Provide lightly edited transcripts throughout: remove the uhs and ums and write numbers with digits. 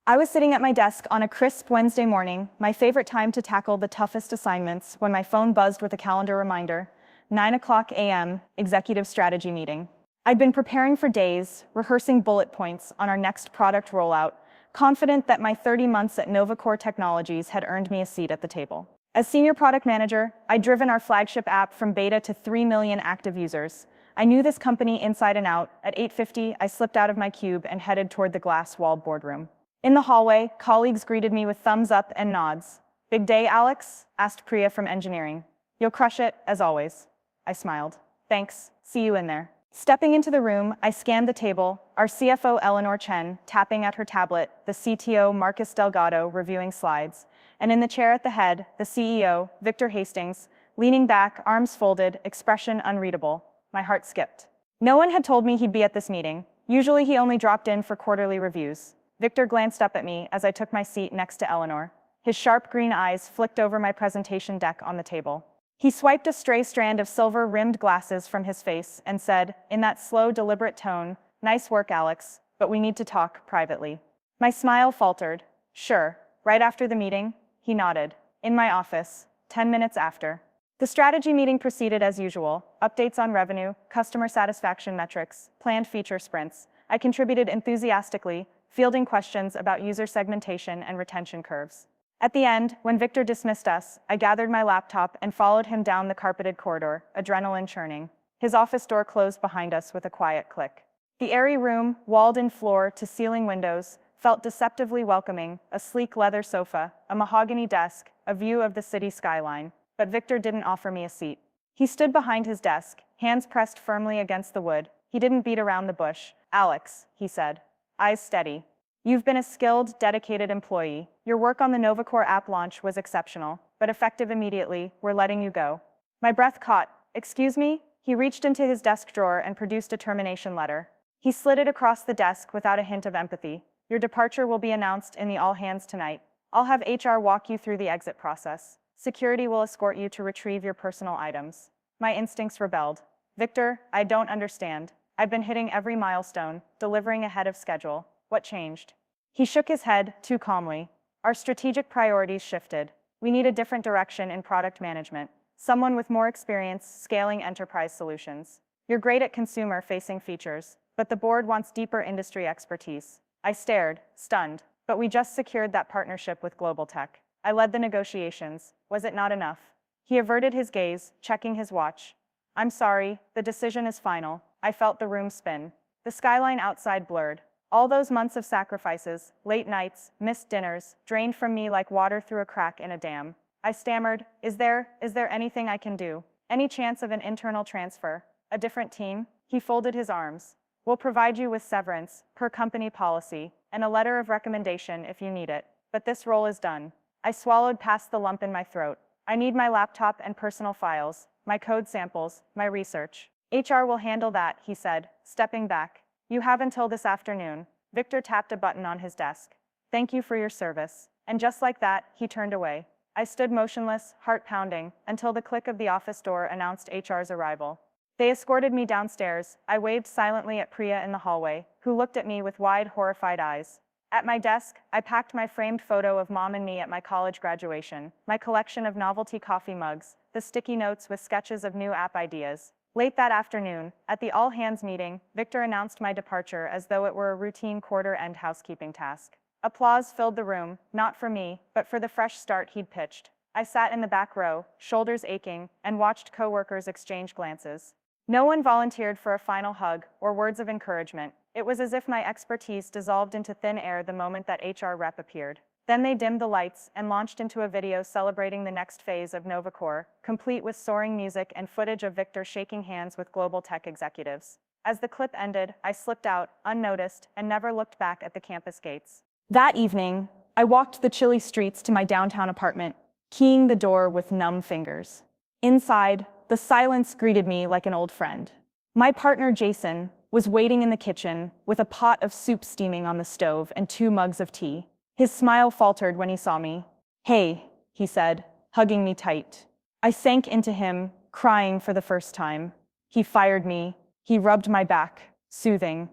I was sitting at my desk on a crisp Wednesday morning, my favorite time to tackle the toughest assignments, when my phone buzzed with a calendar reminder, 9 a.m., executive strategy meeting. I'd been preparing for days, rehearsing bullet points on our next product rollout, confident that my 30 months at NovaCore Technologies had earned me a seat at the table. As senior product manager, I'd driven our flagship app from beta to 3 million active users. I knew this company inside and out. At 8:50, I slipped out of my cube and headed toward the glass-walled boardroom. In the hallway, colleagues greeted me with thumbs up and nods. "Big day, Alex?" asked Priya from engineering. "You'll crush it, as always." I smiled. "Thanks, see you in there." Stepping into the room, I scanned the table, our CFO Eleanor Chen tapping at her tablet, the CTO Marcus Delgado reviewing slides, and in the chair at the head, the CEO, Victor Hastings, leaning back, arms folded, expression unreadable. My heart skipped. No one had told me he'd be at this meeting. Usually he only dropped in for quarterly reviews. Victor glanced up at me as I took my seat next to Eleanor. His sharp green eyes flicked over my presentation deck on the table. He swiped a stray strand of silver-rimmed glasses from his face and said, in that slow, deliberate tone, "Nice work, Alex, but we need to talk privately." My smile faltered. "Sure, right after the meeting?" He nodded. "In my office, 10 minutes after." The strategy meeting proceeded as usual. Updates on revenue, customer satisfaction metrics, planned feature sprints. I contributed enthusiastically, fielding questions about user segmentation and retention curves. At the end, when Victor dismissed us, I gathered my laptop and followed him down the carpeted corridor, adrenaline churning. His office door closed behind us with a quiet click. The airy room, walled-in floor-to-ceiling windows, felt deceptively welcoming, a sleek leather sofa, a mahogany desk, a view of the city skyline. But Victor didn't offer me a seat. He stood behind his desk, hands pressed firmly against the wood. He didn't beat around the bush. "Alex," he said, eyes steady. "You've been a skilled, dedicated employee. Your work on the NovaCore app launch was exceptional, but effective immediately. We're letting you go." My breath caught. "Excuse me?" He reached into his desk drawer and produced a termination letter. He slid it across the desk without a hint of empathy. "Your departure will be announced in the all-hands tonight. I'll have HR walk you through the exit process. Security will escort you to retrieve your personal items." My instincts rebelled. "Victor, I don't understand. I've been hitting every milestone, delivering ahead of schedule. What changed?" He shook his head, too calmly. "Our strategic priorities shifted. We need a different direction in product management. Someone with more experience scaling enterprise solutions. You're great at consumer-facing features, but the board wants deeper industry expertise." I stared, stunned. "But we just secured that partnership with Global Tech. I led the negotiations. Was it not enough?" He averted his gaze, checking his watch. "I'm sorry, the decision is final." I felt the room spin. The skyline outside blurred. All those months of sacrifices, late nights, missed dinners, drained from me like water through a crack in a dam. I stammered, Is there anything I can do? Any chance of an internal transfer? A different team?" He folded his arms. "We'll provide you with severance, per company policy, and a letter of recommendation if you need it. But this role is done." I swallowed past the lump in my throat. "I need my laptop and personal files, my code samples, my research." "HR will handle that," he said, stepping back. "You have until this afternoon." Victor tapped a button on his desk. "Thank you for your service." And just like that, he turned away. I stood motionless, heart pounding, until the click of the office door announced HR's arrival. They escorted me downstairs. I waved silently at Priya in the hallway, who looked at me with wide, horrified eyes. At my desk, I packed my framed photo of Mom and me at my college graduation, my collection of novelty coffee mugs, the sticky notes with sketches of new app ideas. Late that afternoon, at the all-hands meeting, Victor announced my departure as though it were a routine quarter-end housekeeping task. Applause filled the room, not for me, but for the fresh start he'd pitched. I sat in the back row, shoulders aching, and watched coworkers exchange glances. No one volunteered for a final hug or words of encouragement. It was as if my expertise dissolved into thin air the moment that HR rep appeared. Then they dimmed the lights and launched into a video celebrating the next phase of NovaCore, complete with soaring music and footage of Victor shaking hands with Global Tech executives. As the clip ended, I slipped out, unnoticed, and never looked back at the campus gates. That evening, I walked the chilly streets to my downtown apartment, keying the door with numb fingers. Inside, the silence greeted me like an old friend. My partner, Jason, was waiting in the kitchen with a pot of soup steaming on the stove and 2 mugs of tea. His smile faltered when he saw me. "Hey," he said, hugging me tight. I sank into him, crying for the first time. He fired me. He rubbed my back, soothing.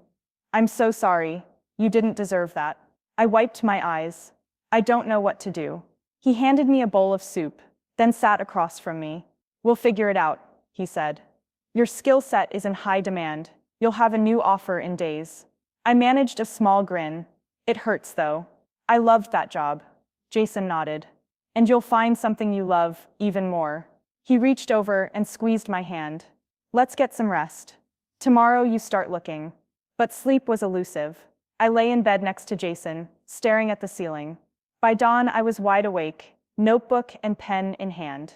"I'm so sorry. You didn't deserve that." I wiped my eyes. I don't know what to do. He handed me a bowl of soup, then sat across from me. We'll figure it out, he said. Your skill set is in high demand. You'll have a new offer in days. I managed a small grin. It hurts, though. I loved that job. Jason nodded. And you'll find something you love even more. He reached over and squeezed my hand. Let's get some rest. Tomorrow you start looking. But sleep was elusive. I lay in bed next to Jason, staring at the ceiling. By dawn, I was wide awake, notebook and pen in hand.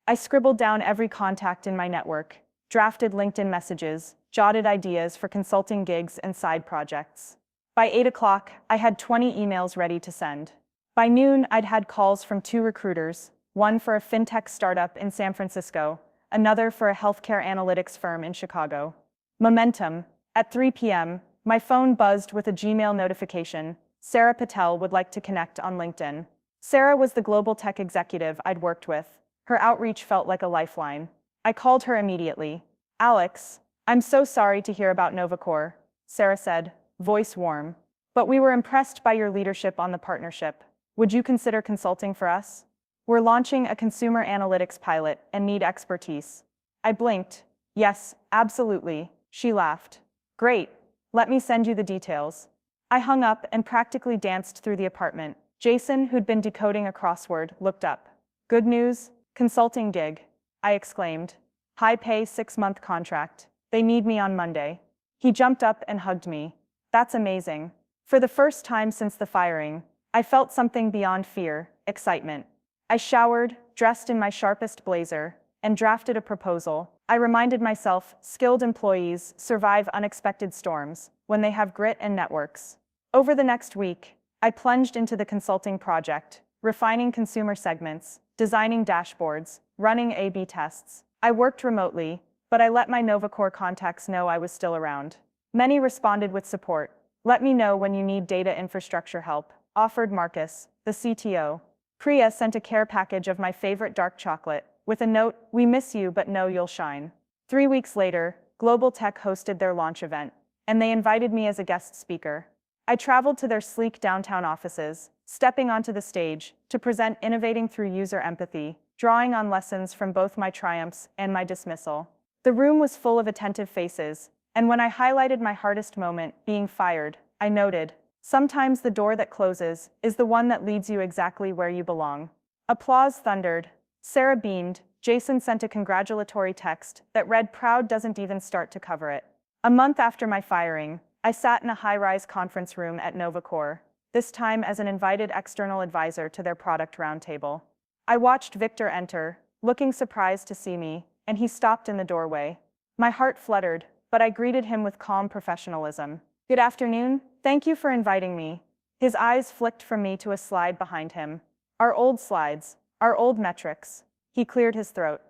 I scribbled down every contact in my network, drafted LinkedIn messages, jotted ideas for consulting gigs and side projects. By 8 o'clock, I had 20 emails ready to send. By noon, I'd had calls from 2 recruiters, one for a fintech startup in San Francisco, another for a healthcare analytics firm in Chicago. Momentum. At 3 p.m., my phone buzzed with a Gmail notification. Sarah Patel would like to connect on LinkedIn. Sarah was the global tech executive I'd worked with. Her outreach felt like a lifeline. I called her immediately. Alex, I'm so sorry to hear about Novacor, Sarah said, voice warm. But we were impressed by your leadership on the partnership. Would you consider consulting for us? We're launching a consumer analytics pilot and need expertise. I blinked. Yes, absolutely, she laughed. Great. Let me send you the details. I hung up and practically danced through the apartment. Jason, who'd been decoding a crossword, looked up. Good news? Consulting gig, I exclaimed. High pay 6-month contract. They need me on Monday. He jumped up and hugged me. That's amazing. For the first time since the firing, I felt something beyond fear, excitement. I showered, dressed in my sharpest blazer, and drafted a proposal. I reminded myself, skilled employees survive unexpected storms when they have grit and networks. Over the next week, I plunged into the consulting project, refining consumer segments, designing dashboards, running A/B tests. I worked remotely, but I let my Novacor contacts know I was still around. Many responded with support. Let me know when you need data infrastructure help, offered Marcus, the CTO. Priya sent a care package of my favorite dark chocolate, with a note, we miss you but know you'll shine. 3 weeks later, Global Tech hosted their launch event, and they invited me as a guest speaker. I traveled to their sleek downtown offices, stepping onto the stage to present innovating through user empathy, drawing on lessons from both my triumphs and my dismissal. The room was full of attentive faces, and when I highlighted my hardest moment, being fired, I noted, sometimes the door that closes is the one that leads you exactly where you belong. Applause thundered. Sarah beamed. Jason sent a congratulatory text that read, proud doesn't even start to cover it. A month after my firing, I sat in a high-rise conference room at Novacor, this time as an invited external advisor to their product roundtable. I watched Victor enter, looking surprised to see me, and he stopped in the doorway. My heart fluttered, but I greeted him with calm professionalism. Good afternoon. Thank you for inviting me. His eyes flicked from me to a slide behind him. Our old slides, our old metrics. He cleared his throat.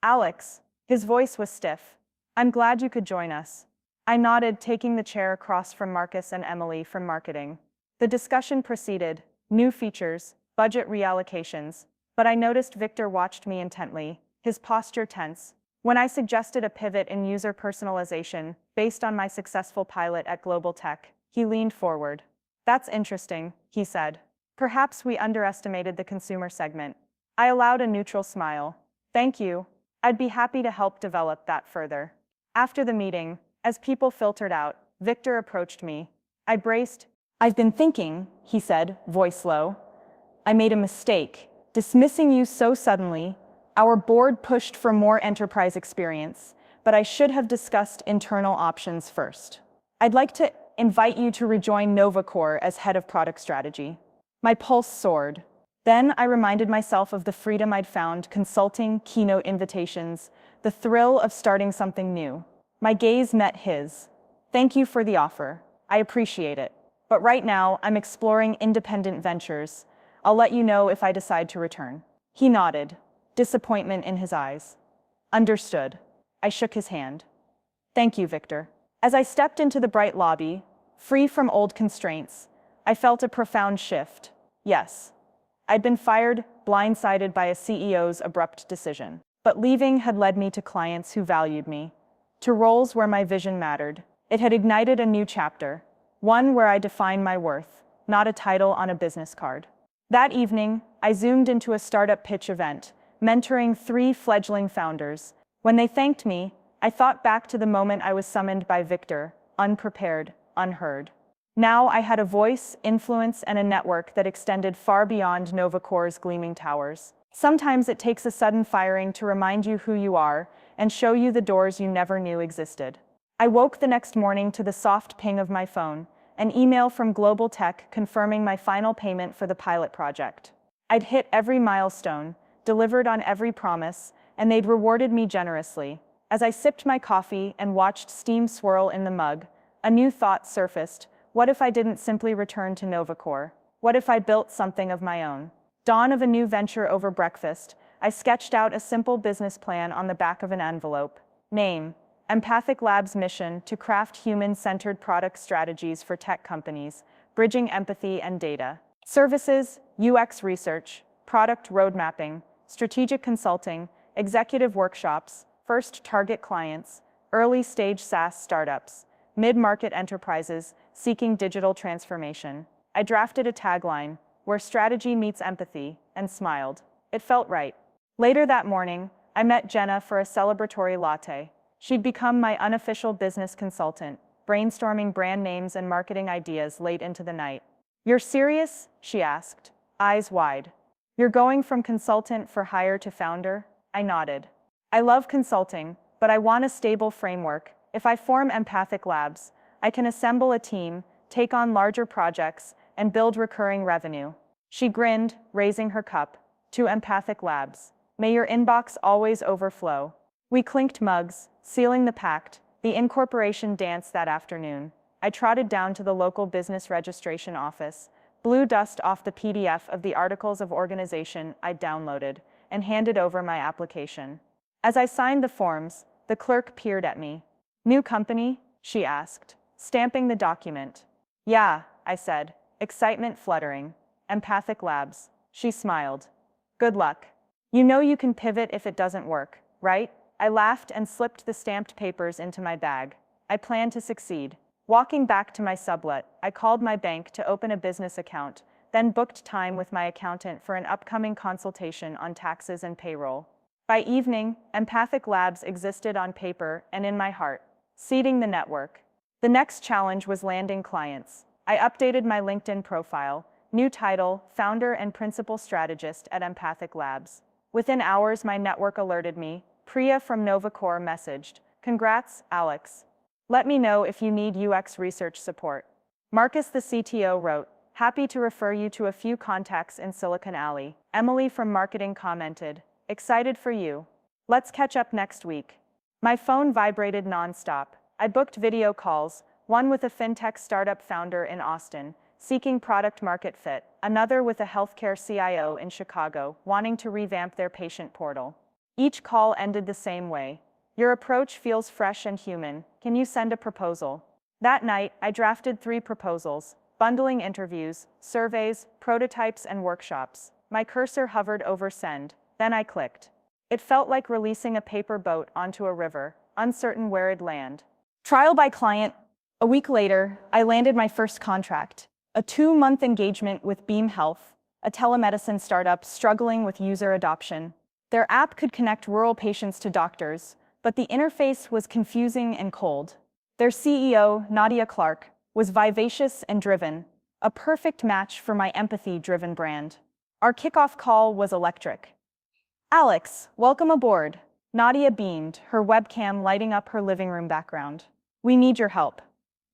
Alex. His voice was stiff. I'm glad you could join us. I nodded, taking the chair across from Marcus and Emily from marketing. The discussion proceeded, new features, budget reallocations, but I noticed Victor watched me intently, his posture tense. When I suggested a pivot in user personalization based on my successful pilot at Global Tech, he leaned forward. That's interesting, he said. Perhaps we underestimated the consumer segment. I allowed a neutral smile. Thank you. I'd be happy to help develop that further. After the meeting, as people filtered out, Victor approached me. I braced. I've been thinking, he said, voice low. I made a mistake, dismissing you so suddenly. Our board pushed for more enterprise experience, but I should have discussed internal options first. I'd like to invite you to rejoin Novacor as head of product strategy. My pulse soared. Then I reminded myself of the freedom I'd found consulting, keynote invitations, the thrill of starting something new. My gaze met his. Thank you for the offer. I appreciate it. But right now, I'm exploring independent ventures. I'll let you know if I decide to return. He nodded, disappointment in his eyes. Understood. I shook his hand. Thank you, Victor. As I stepped into the bright lobby, free from old constraints, I felt a profound shift. Yes. I'd been fired, blindsided by a CEO's abrupt decision. But leaving had led me to clients who valued me, to roles where my vision mattered. It had ignited a new chapter, one where I defined my worth. not a title on a business card. That evening, I zoomed into a startup pitch event, mentoring 3 fledgling founders. When they thanked me, I thought back to the moment I was summoned by Victor, unprepared, unheard. Now I had a voice, influence, and a network that extended far beyond Novacore's gleaming towers. Sometimes it takes a sudden firing to remind you who you are and show you the doors you never knew existed. I woke the next morning to the soft ping of my phone, an email from Global Tech confirming my final payment for the pilot project. I'd hit every milestone, delivered on every promise, and they'd rewarded me generously. As I sipped my coffee and watched steam swirl in the mug, a new thought surfaced. What if I didn't simply return to Novacore? What if I built something of my own? Dawn of a new venture over breakfast, I sketched out a simple business plan on the back of an envelope. Name: Empathic Labs' mission to craft human-centered product strategies for tech companies, bridging empathy and data. Services: UX research, product roadmapping, strategic consulting, executive workshops, first target clients, early-stage SaaS startups, mid-market enterprises seeking digital transformation. I drafted a tagline, where strategy meets empathy, and smiled. It felt right. Later that morning, I met Jenna for a celebratory latte. She'd become my unofficial business consultant, brainstorming brand names and marketing ideas late into the night. "You're serious?" she asked, eyes wide. "You're going from consultant for hire to founder?" I nodded. "I love consulting, but I want a stable framework. If I form Empathic Labs, I can assemble a team, take on larger projects, and build recurring revenue." She grinned, raising her cup. "To Empathic Labs. May your inbox always overflow." We clinked mugs, sealing the pact. The incorporation dance that afternoon. I trotted down to the local business registration office, blew dust off the PDF of the articles of organization I'd downloaded, and handed over my application. As I signed the forms, the clerk peered at me. "New company?" she asked, stamping the document. "Yeah," I said, excitement fluttering. "Empathic Labs." She smiled. "Good luck. You know you can pivot if it doesn't work, right?" I laughed and slipped the stamped papers into my bag. I planned to succeed. Walking back to my sublet, I called my bank to open a business account, then booked time with my accountant for an upcoming consultation on taxes and payroll. By evening, Empathic Labs existed on paper and in my heart, seeding the network. The next challenge was landing clients. I updated my LinkedIn profile, new title, founder and principal strategist at Empathic Labs. Within hours, my network alerted me. Priya from Novacore messaged, "Congrats, Alex. Let me know if you need UX research support." Marcus, the CTO, wrote, "Happy to refer you to a few contacts in Silicon Alley." Emily from marketing commented, "Excited for you. Let's catch up next week." My phone vibrated nonstop. I booked video calls, one with a fintech startup founder in Austin, seeking product market fit, another with a healthcare CIO in Chicago, wanting to revamp their patient portal. Each call ended the same way. "Your approach feels fresh and human. Can you send a proposal?" That night, I drafted 3 proposals, bundling interviews, surveys, prototypes, and workshops. My cursor hovered over send, then I clicked. It felt like releasing a paper boat onto a river, uncertain where it'd land. Trial by client. A week later, I landed my first contract, a 2-month engagement with Beam Health, a telemedicine startup struggling with user adoption. Their app could connect rural patients to doctors, but the interface was confusing and cold. Their CEO, Nadia Clark, was vivacious and driven, a perfect match for my empathy-driven brand. Our kickoff call was electric. "Alex, welcome aboard." Nadia beamed, her webcam lighting up her living room background. "We need your help.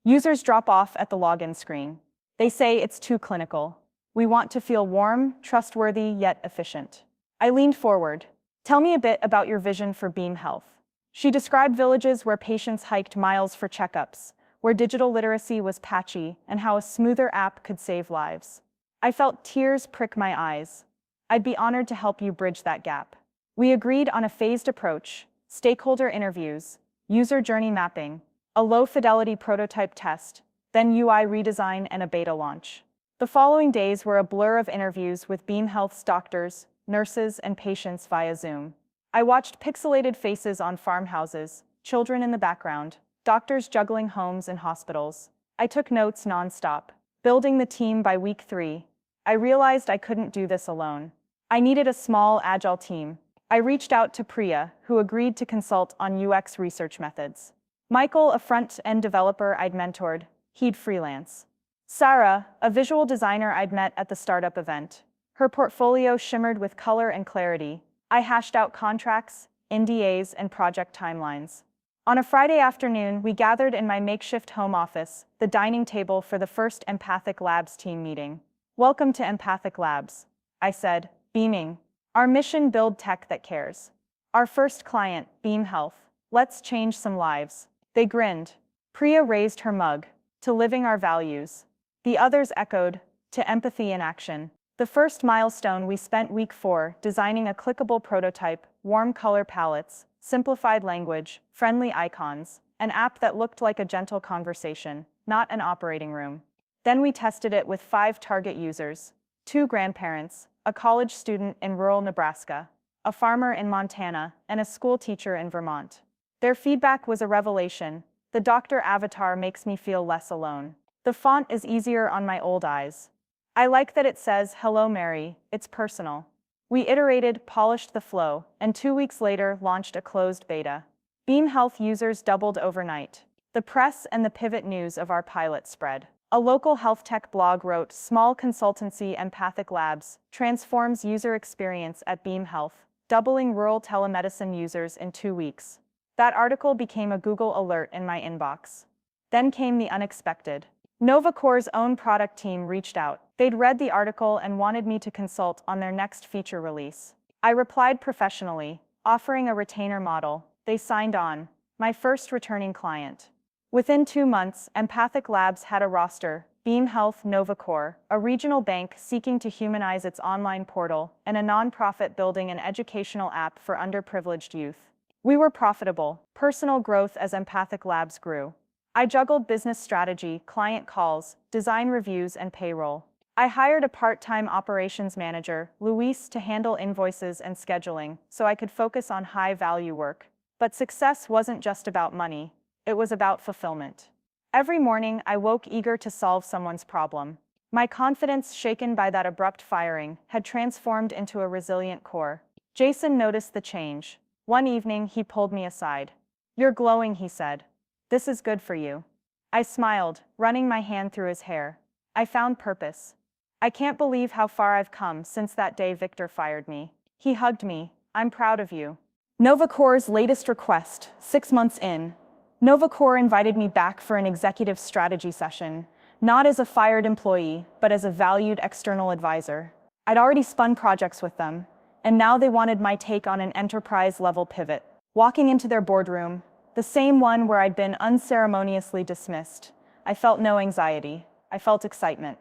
Users drop off at the login screen. They say it's too clinical. We want to feel warm, trustworthy, yet efficient." I leaned forward. "Tell me a bit about your vision for Beam Health." She described villages where patients hiked miles for checkups, where digital literacy was patchy, and how a smoother app could save lives. I felt tears prick my eyes. "I'd be honored to help you bridge that gap." We agreed on a phased approach, stakeholder interviews, user journey mapping, a low-fidelity prototype test, then UI redesign and a beta launch. The following days were a blur of interviews with Beam Health's doctors, nurses, and patients via Zoom. I watched pixelated faces on farmhouses, children in the background, doctors juggling homes and hospitals. I took notes nonstop, Building the team by week 3. I realized I couldn't do this alone. I needed a small, agile team. I reached out to Priya, who agreed to consult on UX research methods. Michael, a front-end developer I'd mentored, he'd freelance. Sarah, a visual designer I'd met at the startup event. Her portfolio shimmered with color and clarity. I hashed out contracts, NDAs, and project timelines. On a Friday afternoon, we gathered in my makeshift home office, the dining table for the first Empathic Labs team meeting. "Welcome to Empathic Labs," I said, beaming. "Our mission: build tech that cares. Our first client, Beam Health. Let's change some lives." They grinned. Priya raised her mug. "To living our values." The others echoed, "To empathy in action." The first milestone: we spent week 4 designing a clickable prototype, warm color palettes, simplified language, friendly icons, an app that looked like a gentle conversation, not an operating room. Then we tested it with 5 target users: 2 grandparents, a college student in rural Nebraska, a farmer in Montana, and a school teacher in Vermont. Their feedback was a revelation. "The doctor avatar makes me feel less alone. The font is easier on my old eyes. I like that it says, 'Hello Mary,' it's personal." We iterated, polished the flow, and 2 weeks later launched a closed beta. Beam Health users doubled overnight. The press and the pivot news of our pilot spread. A local health tech blog wrote, "Small consultancy Empathic Labs transforms user experience at Beam Health, doubling rural telemedicine users in 2 weeks." That article became a Google alert in my inbox. Then came the unexpected. NovaCore's own product team reached out. They'd read the article and wanted me to consult on their next feature release. I replied professionally, offering a retainer model. They signed on. My first returning client. Within 2 months, Empathic Labs had a roster: Beam Health, NovaCore, a regional bank seeking to humanize its online portal, and a nonprofit building an educational app for underprivileged youth. We were profitable. Personal growth as Empathic Labs grew. I juggled business strategy, client calls, design reviews, and payroll. I hired a part-time operations manager, Luis, to handle invoices and scheduling, so I could focus on high-value work. But success wasn't just about money. It was about fulfillment. Every morning, I woke eager to solve someone's problem. My confidence, shaken by that abrupt firing, had transformed into a resilient core. Jason noticed the change. One evening, he pulled me aside. "You're glowing," he said. "This is good for you." I smiled, running my hand through his hair. I found purpose. "I can't believe how far I've come since that day Victor fired me." He hugged me. "I'm proud of you." NovaCore's latest request, 6 months in. NovaCore invited me back for an executive strategy session, not as a fired employee, but as a valued external advisor. I'd already spun projects with them, and now they wanted my take on an enterprise-level pivot. Walking into their boardroom, the same one where I'd been unceremoniously dismissed, I felt no anxiety. I felt excitement.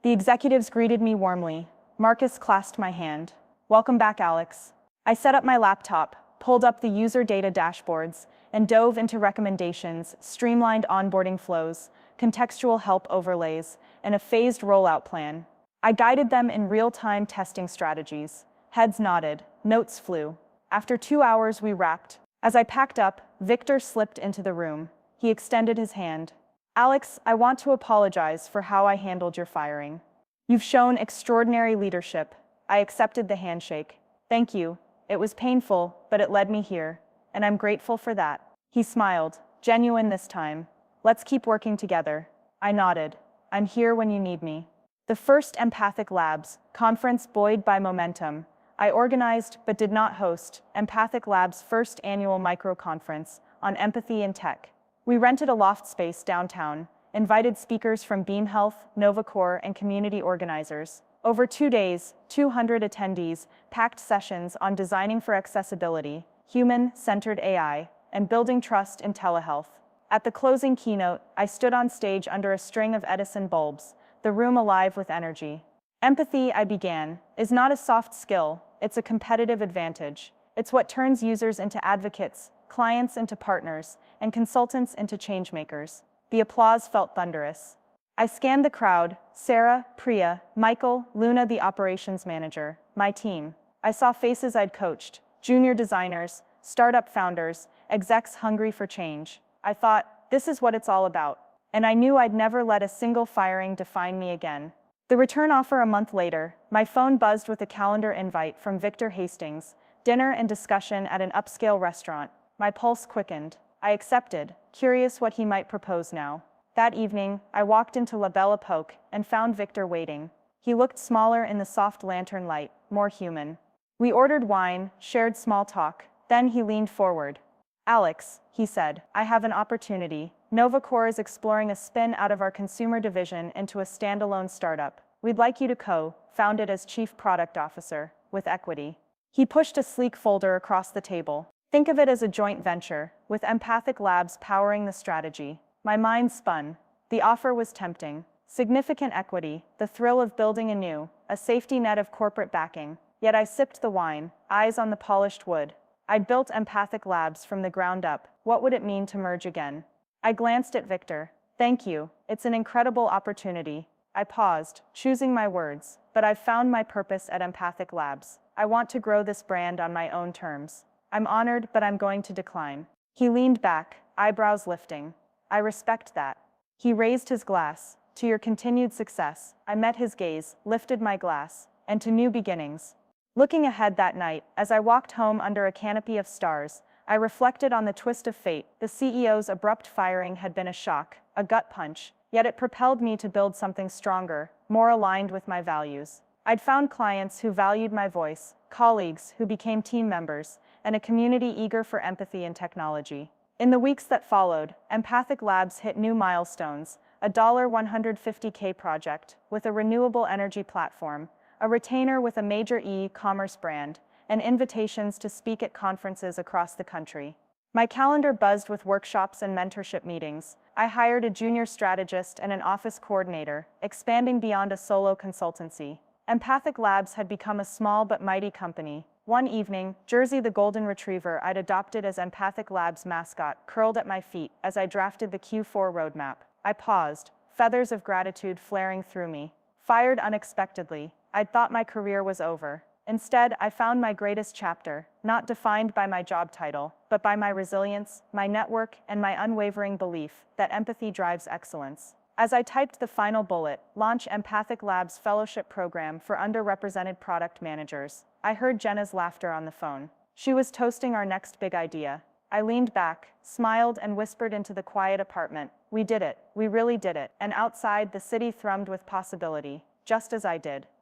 The executives greeted me warmly. Marcus clasped my hand. "Welcome back, Alex." I set up my laptop, pulled up the user data dashboards, and dove into recommendations, streamlined onboarding flows, contextual help overlays, and a phased rollout plan. I guided them in real-time testing strategies. Heads nodded, notes flew. After 2 hours, we wrapped. As I packed up, Victor slipped into the room. He extended his hand. "Alex, I want to apologize for how I handled your firing. You've shown extraordinary leadership." I accepted the handshake. "Thank you. It was painful, but it led me here, and I'm grateful for that." He smiled, genuine this time. "Let's keep working together." I nodded. "I'm here when you need me." The first Empathic Labs conference, buoyed by momentum. I organized, but did not host, Empathic Labs' first annual micro-conference on empathy in tech. We rented a loft space downtown, invited speakers from Beam Health, NovaCore, and community organizers. Over 2 days, 200 attendees, packed sessions on designing for accessibility, human-centered AI, and building trust in telehealth. At the closing keynote, I stood on stage under a string of Edison bulbs, the room alive with energy. "Empathy," I began, "is not a soft skill, it's a competitive advantage. It's what turns users into advocates, clients into partners, and consultants into changemakers." The applause felt thunderous. I scanned the crowd: Sarah, Priya, Michael, Luna, the operations manager, my team. I saw faces I'd coached, junior designers, startup founders, execs hungry for change. I thought, this is what it's all about. and I knew I'd never let a single firing define me again. The return offer a month later, my phone buzzed with a calendar invite from Victor Hastings, dinner and discussion at an upscale restaurant. My pulse quickened. I accepted, curious what he might propose now. That evening, I walked into La Belle Epoque and found Victor waiting. He looked smaller in the soft lantern light, more human. We ordered wine, shared small talk, then he leaned forward. "Alex," he said, "I have an opportunity. Novacor is exploring a spin out of our consumer division into a standalone startup. We'd like you to co-found it as Chief Product Officer, with equity." He pushed a sleek folder across the table. "Think of it as a joint venture, with Empathic Labs powering the strategy." My mind spun. The offer was tempting. Significant equity, the thrill of building anew, a safety net of corporate backing. Yet I sipped the wine, eyes on the polished wood. I'd built Empathic Labs from the ground up. What would it mean to merge again? I glanced at Victor. "Thank you. It's an incredible opportunity." I paused, choosing my words, but I've found my purpose at Empathic Labs. I want to grow this brand on my own terms. I'm honored, but I'm going to decline. He leaned back, eyebrows lifting. "I respect that." He raised his glass. "To your continued success." I met his gaze, lifted my glass, "and to new beginnings." Looking ahead that night, as I walked home under a canopy of stars, I reflected on the twist of fate. The CEO's abrupt firing had been a shock, a gut punch, yet it propelled me to build something stronger, more aligned with my values. I'd found clients who valued my voice, colleagues who became team members, and a community eager for empathy and technology. In the weeks that followed, Empathic Labs hit new milestones, a $150K project with a renewable energy platform, a retainer with a major e-commerce brand, and invitations to speak at conferences across the country. My calendar buzzed with workshops and mentorship meetings. I hired a junior strategist and an office coordinator, expanding beyond a solo consultancy. Empathic Labs had become a small but mighty company. One evening, Jersey the golden retriever I'd adopted as Empathic Labs' mascot curled at my feet as I drafted the Q4 roadmap. I paused, feathers of gratitude flaring through me. Fired unexpectedly, I'd thought my career was over. Instead, I found my greatest chapter, not defined by my job title, but by my resilience, my network, and my unwavering belief that empathy drives excellence. As I typed the final bullet, launch Empathic Labs Fellowship Program for underrepresented product managers, I heard Jenna's laughter on the phone. She was toasting our next big idea. I leaned back, smiled, and whispered into the quiet apartment, "We did it. We really did it." And outside, the city thrummed with possibility, just as I did.